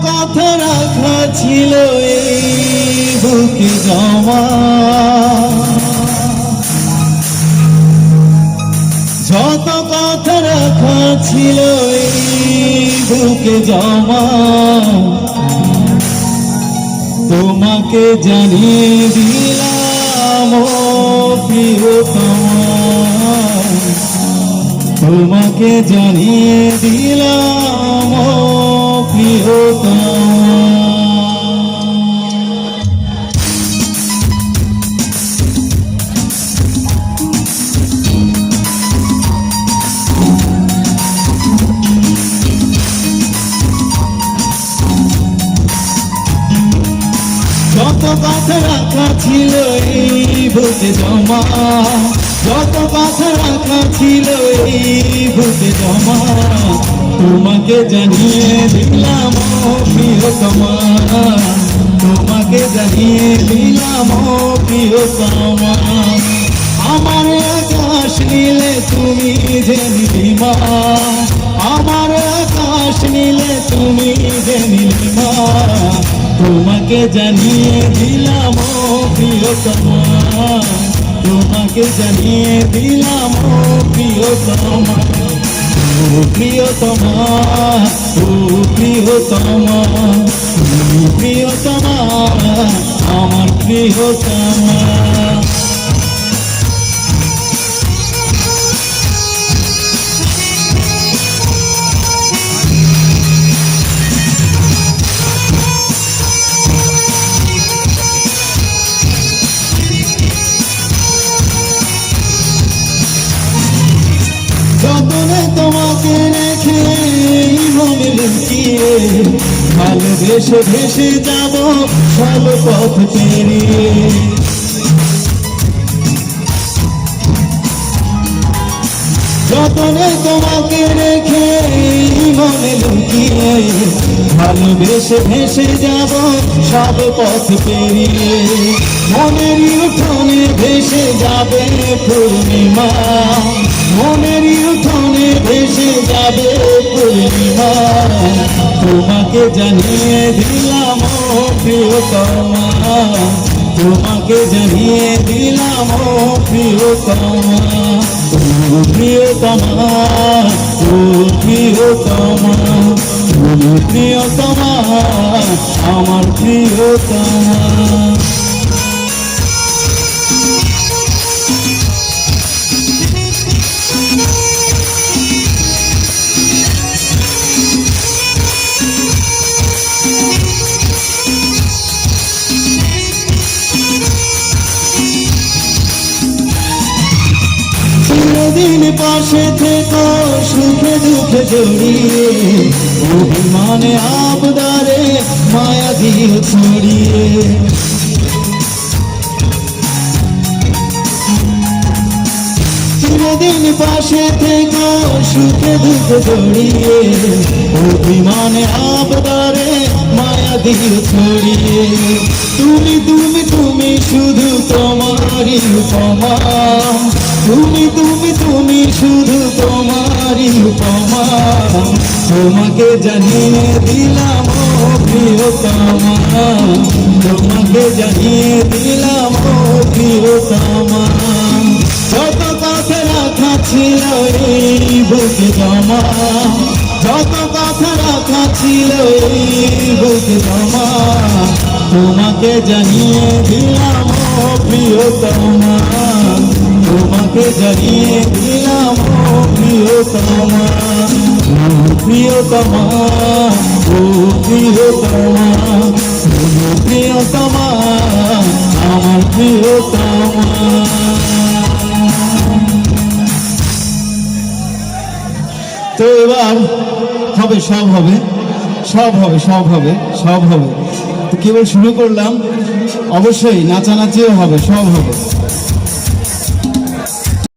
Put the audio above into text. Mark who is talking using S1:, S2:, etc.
S1: কথা রাখা ছিল এই বুকে জমা, যত কথা রাখা ছিল এই বুকে জমা, তোমাকে জানিয়ে দিলাম ও প্রিয়তমা, তোমাকে জানিয়ে দিলাম ও প্রিয়তমা। যত কথা রাখা ছিল এই বুকে জমা, যত কথা রাখা ছিল এই বুকে জমা, তোমাকে জানিয়ে দিলাম ও প্রিয়তমা, তোমাকে জানিয়ে দিলাম ও প্রিয়তমা। আমার আকাশ নীলে তুমি যে নীলিমা, আমার আকাশ নীলে তুমি যে নীলিমা, তোমাকে জানিয়ে দিলাম ও প্রিয়তমা, তোমাকে জানিয়ে দিলাম ও প্রিয়তমা, ও প্রিয়তমা, ও প্রিয়তমা, প্রিয়তমা, আমার প্রিয়তমা। যতনে তোমাকে রেখে মনে লুকিয়ে, ভালোবেসে ভেসে যাব সব পথ পেরিয়ে। যতনে তোমাকে রেখে মনে লুকিয়ে, ভালোবেসে ভেসে যাব সব পথ পেরিয়ে। মনেরই উঠোনে ভেসে যাবে পূর্ণিমা, মনেরই উঠোনে ভেসে যাবে পূর্ণিমা, তোমাকে জানিয়ে দিলাম ও প্রিয়তমা, তোমাকে জানিয়ে দিলাম ও প্রিয়তমা, ও প্রিয়তমা, ও প্রিয়তমা, ও প্রিয়তমা, আমার প্রিয়তমা। চিরদিন পাশে থেকো সুখে দুঃখে জড়িয়ে, অভিমানে আবদারে মায়া দিও ছড়িয়ে। চিরদিন পাশে থেকো সুখে দুঃখে জড়িয়ে, অভিমানে আবদারে মায়া দিও ছড়িয়ে। তুমি তুমি তুমি শুধু তোমারই উপমা, তুমি তুমি তুমি শুধু তোমারই উপমা, তোমাকে জানিয়ে দিলাম ও প্রিয়তমা, তোমাকে জানিয়ে দিলাম ও প্রিয়তমা। যত কথা রাখা ছিল এই বুকে জমা, যত কথা রাখা ছিল এই বুকে জমা, তোমাকে জানিয়ে দিলাম ও প্রিয়তমা, তোমাকে জানিয়ে দিলাম ও প্রিয়তমা, ও প্রিয়তমা, ও প্রিয়তমা, ও প্রিয়তমা, আমার প্রিয়তমা। তো এবার হবে, সব হবে, সব হবে, সব হবে, সব হবে। তো কেবল শুরু করলাম, অবশ্যই নাচানাচিও হবে, সব হবে।